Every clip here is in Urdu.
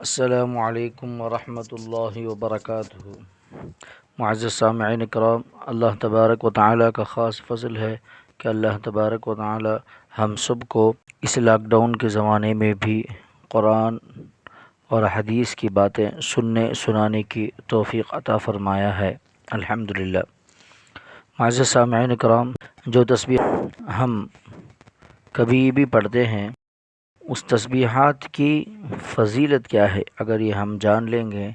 السلام علیکم ورحمۃ اللہ وبرکاتہ۔ معزز سامعین کرام، اللہ تبارک و تعالیٰ کا خاص فضل ہے کہ اللہ تبارک و تعالیٰ ہم سب کو اس لاک ڈاؤن کے زمانے میں بھی قرآن اور حدیث کی باتیں سنانے کی توفیق عطا فرمایا ہے، الحمدللہ۔ معزز سامعین کرام، جو تسبیح ہم کبھی بھی پڑھتے ہیں اس تسبیحات کی فضیلت کیا ہے، اگر یہ ہم جان لیں گے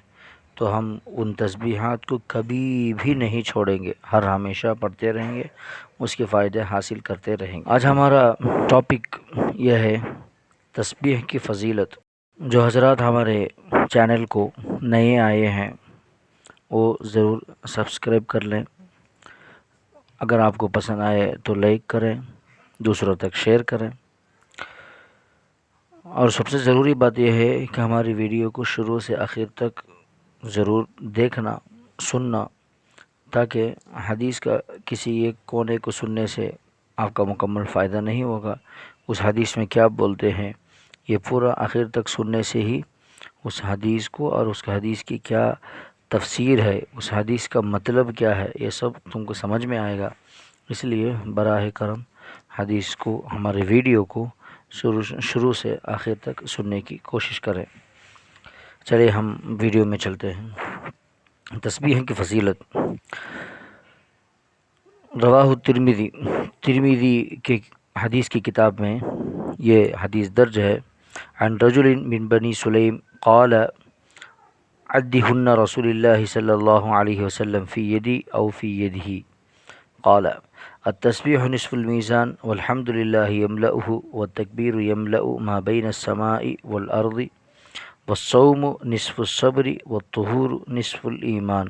تو ہم ان تسبیحات کو کبھی بھی نہیں چھوڑیں گے، ہر ہمیشہ پڑھتے رہیں گے، اس کے فائدے حاصل کرتے رہیں گے۔ آج ہمارا ٹاپک یہ ہے تسبیح کی فضیلت۔ جو حضرات ہمارے چینل کو نئے آئے ہیں وہ ضرور سبسکرائب کر لیں، اگر آپ کو پسند آئے تو لائک کریں، دوسروں تک شیئر کریں، اور سب سے ضروری بات یہ ہے کہ ہماری ویڈیو کو شروع سے آخر تک ضرور دیکھنا، سننا، تاکہ حدیث کا کسی ایک کونے کو سننے سے آپ کا مکمل فائدہ نہیں ہوگا۔ اس حدیث میں کیا بولتے ہیں یہ پورا آخر تک سننے سے ہی اس حدیث کو اور اس حدیث کی کیا تفسیر ہے، اس حدیث کا مطلب کیا ہے، یہ سب تم کو سمجھ میں آئے گا۔ اس لیے براہ کرم حدیث کو، ہمارے ویڈیو کو شروع سے آخر تک سننے کی کوشش کریں۔ چلیے ہم ویڈیو میں چلتے ہیں۔ تسبیح کی فضیلت۔ رواہ ترمذی کے حدیث کی کتاب میں یہ حدیث درج ہے، عن رجل من بنی سلیم قال عدہن رسول اللہ صلی اللہ علیہ وسلم فی یدی او فی یدہ قال التسبیح نصف الميزان والحمد للہ یملأہ والتکبیر یملأ ما بین السماء والارض والصوم نصف الصبر والطہور نصف الایمان۔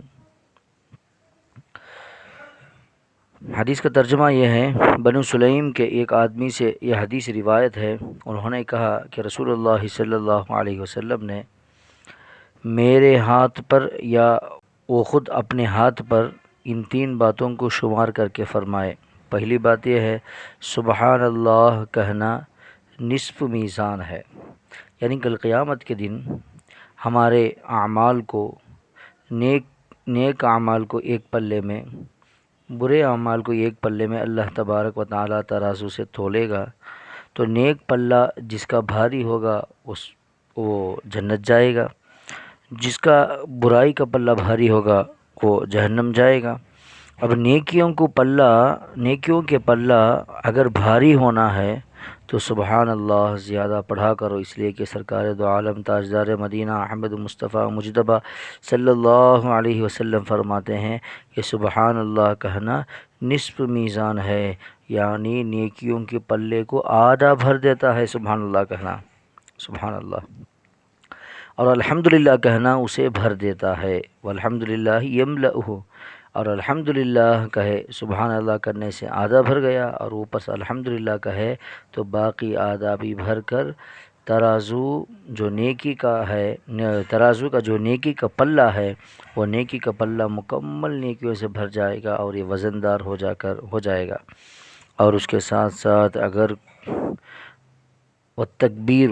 حدیث کا ترجمہ یہ ہے، بنو سلیم کے ایک آدمی سے یہ حدیث روایت ہے، انہوں نے کہا کہ رسول اللہ صلی اللہ علیہ وسلم نے میرے ہاتھ پر یا وہ خود اپنے ہاتھ پر ان تین باتوں کو شمار کر کے فرمائے۔ پہلی بات یہ ہے سبحان اللہ کہنا نصف میزان ہے، یعنی کل قیامت کے دن ہمارے اعمال کو، نیک اعمال کو ایک پلے میں، برے اعمال کو ایک پلے میں اللہ تبارک و تعالیٰ ترازو سے تولے گا، تو نیک پلہ جس کا بھاری ہوگا وہ جنت جائے گا، جس کا برائی کا پلہ بھاری ہوگا وہ جہنم جائے گا۔ اب نیکیوں کے پلہ اگر بھاری ہونا ہے تو سبحان اللہ زیادہ پڑھا کرو، اس لیے کہ سرکار دو عالم تاجدار مدینہ احمد مصطفیٰ مجتبیٰ صلی اللہ علیہ وسلم فرماتے ہیں کہ سبحان اللہ کہنا نصف میزان ہے، یعنی نیکیوں کے پلے کو آدھا بھر دیتا ہے سبحان اللہ کہنا، سبحان اللہ۔ اور الحمدللہ کہنا اسے بھر دیتا ہے، والحمدللہ یملأہ، اور الحمدللہ کہے سبحان اللہ کرنے سے آدھا بھر گیا، اور اوپر سے الحمدللہ کہے تو باقی آدھا بھی بھر کر ترازو جو نیکی کا ہے، ترازو کا جو نیکی کا پلہ ہے وہ نیکی کا پلہ مکمل نیکیوں سے بھر جائے گا اور یہ وزندار ہو جائے گا۔ اور اس کے ساتھ ساتھ اگر والتکبیر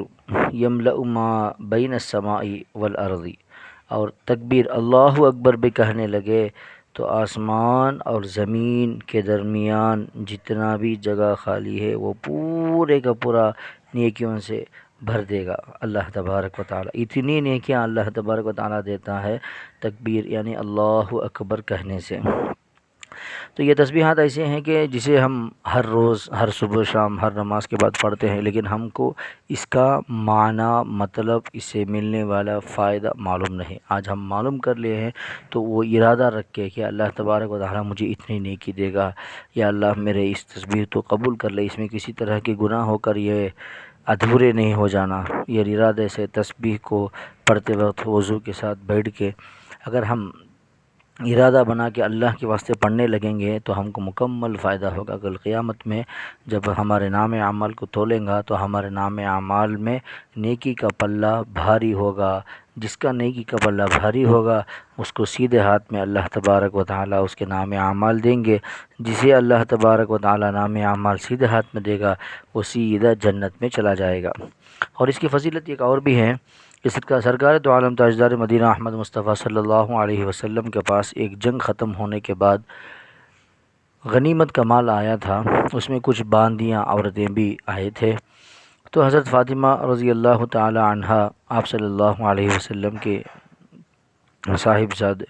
یملأ ما بین السماء والارض، اور تکبیر اللہ اکبر بھی کہنے لگے تو آسمان اور زمین کے درمیان جتنا بھی جگہ خالی ہے وہ پورے کا پورا نیکیوں سے بھر دے گا اللہ تبارک و تعالیٰ۔ اتنی نیکیاں اللہ تبارک و تعالیٰ دیتا ہے تکبیر یعنی اللہ اکبر کہنے سے۔ تو یہ تسبیحات ایسے ہیں کہ جسے ہم ہر روز، ہر صبح شام، ہر نماز کے بعد پڑھتے ہیں، لیکن ہم کو اس کا معنی، مطلب، اس سے ملنے والا فائدہ معلوم نہیں۔ آج ہم معلوم کر لیے ہیں تو وہ ارادہ رکھ کے کہ اللہ تبارک و تعالیٰ مجھے اتنی نیکی دے گا، یا اللہ میرے اس تسبیح تو قبول کر لے، اس میں کسی طرح کے گناہ ہو کر یہ ادھورے نہیں ہو جانا۔ یہ ارادے سے تسبیح کو پڑھتے وقت وضو کے ساتھ بیٹھ کے اگر ہم ارادہ بنا کے اللہ کے واسطے پڑھنے لگیں گے تو ہم کو مکمل فائدہ ہوگا۔ کل قیامت میں جب ہمارے نام اعمال کو تولیں گا تو ہمارے نام اعمال میں نیکی کا پلہ بھاری ہوگا، جس کا نیکی کا پلہ بھاری ہوگا اس کو سیدھے ہاتھ میں اللہ تبارک و تعالیٰ اس کے نام اعمال دیں گے، جسے اللہ تبارک و تعالیٰ نام اعمال سیدھے ہاتھ میں دے گا وہ سیدھا جنت میں چلا جائے گا۔ اور اس کی فضیلت ایک اور بھی ہے کہ سرکار تو عالم تاجدار مدینہ احمد مصطفیٰ صلی اللہ علیہ وسلم کے پاس ایک جنگ ختم ہونے کے بعد غنیمت کا مال آیا تھا، اس میں کچھ باندیاں عورتیں بھی آئے تھے۔ تو حضرت فاطمہ رضی اللہ تعالی عنہا آپ صلی اللہ علیہ وسلم کے صاحبزاد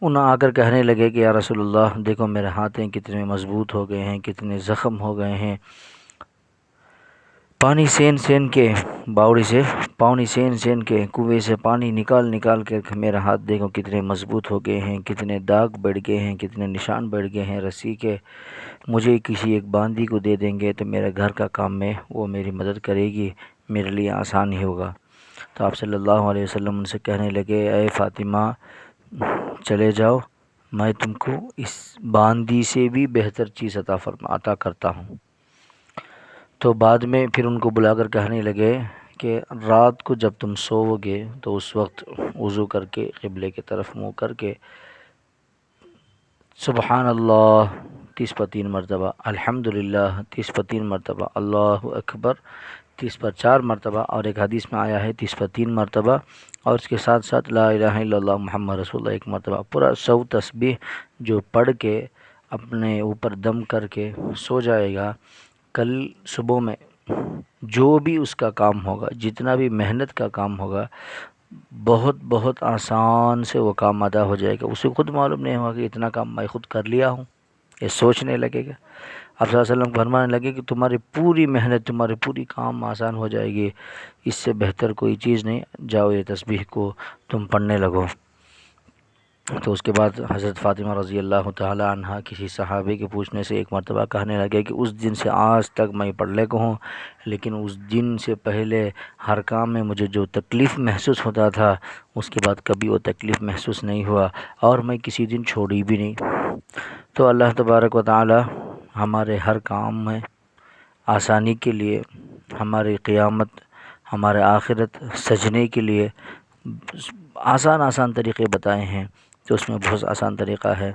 انہیں آ کر کہنے لگے کہ یا رسول اللہ دیکھو میرے ہاتھیں کتنے مضبوط ہو گئے ہیں، کتنے زخم ہو گئے ہیں، پانی سین سین کے باوڑی سے پانی سین سین کے کنویں سے پانی نکال نکال کے میرا ہاتھ دیکھو کتنے مضبوط ہو گئے ہیں، کتنے داغ بڑھ گئے ہیں، کتنے نشان بڑھ گئے ہیں رسی کے، مجھے کسی ایک باندی کو دے دیں گے تو میرے گھر کا کام میں وہ میری مدد کرے گی، میرے لیے آسان ہی ہوگا۔ تو آپ صلی اللہ علیہ وسلم ان سے کہنے لگے اے فاطمہ چلے جاؤ، میں تم کو اس باندی سے بھی بہتر چیز عطا کرتا ہوں۔ تو بعد میں پھر ان کو بلا کر کہنے لگے کہ رات کو جب تم سوؤ گے تو اس وقت وضو کر کے قبلے کی طرف منہ کر کے سبحان اللہ 30 پر 3 مرتبہ، الحمدللہ 30 پر 3 مرتبہ، اللہ اکبر 30 پر 4 مرتبہ، اور ایک حدیث میں آیا ہے 30 پر 3 مرتبہ، اور اس کے ساتھ ساتھ لا الہ الا اللہ محمد رسول اللہ 1 مرتبہ، پورا 100 تسبیح جو پڑھ کے اپنے اوپر دم کر کے سو جائے گا، کل صبح میں جو بھی اس کا کام ہوگا، جتنا بھی محنت کا کام ہوگا، بہت بہت آسان سے وہ کام ادا ہو جائے گا، اسے خود معلوم نہیں ہوگا کہ اتنا کام میں خود کر لیا ہوں، یہ سوچنے لگے گا۔ آپ صلی اللہ علیہ وسلم فرمانے لگے کہ تمہاری پوری محنت، تمہاری پوری کام آسان ہو جائے گی، اس سے بہتر کوئی چیز نہیں، جاؤ یہ تسبیح کو تم پڑھنے لگو۔ تو اس کے بعد حضرت فاطمہ رضی اللہ تعالی عنہ کسی صحابی کے پوچھنے سے ایک مرتبہ کہنے لگے کہ اس دن سے آج تک میں پڑھنے کو ہوں، لیکن اس دن سے پہلے ہر کام میں مجھے جو تکلیف محسوس ہوتا تھا اس کے بعد کبھی وہ تکلیف محسوس نہیں ہوا، اور میں کسی دن چھوڑی بھی نہیں۔ تو اللہ تبارک و تعالی ہمارے ہر کام میں آسانی کے لیے، ہماری قیامت، ہمارے آخرت سجنے کے لیے آسان طریقے بتائے ہیں، تو اس میں بہت آسان طریقہ ہے،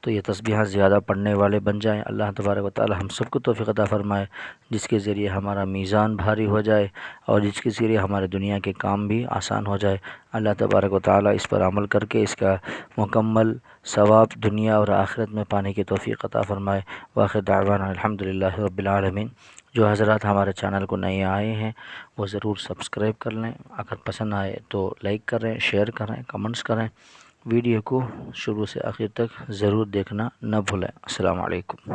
تو یہ تسبیحات زیادہ پڑھنے والے بن جائیں۔ اللہ تبارک و تعالی ہم سب کو توفیق عطا فرمائے، جس کے ذریعے ہمارا میزان بھاری ہو جائے اور جس کے ذریعے ہمارے دنیا کے کام بھی آسان ہو جائے۔ اللہ تبارک و تعالی اس پر عمل کر کے اس کا مکمل ثواب دنیا اور آخرت میں پانے کی توفیق عطا فرمائے۔ وآخر دعوانا الحمدللہ رب العالمین۔ جو حضرات ہمارے چینل کو نئے آئے ہیں وہ ضرور سبسکرائب کر لیں، اگر پسند آئے تو لائک کریں، شیئر کریں، کمنٹس کریں، ویڈیو کو شروع سے آخر تک ضرور دیکھنا نہ بھولیں۔ السلام علیکم۔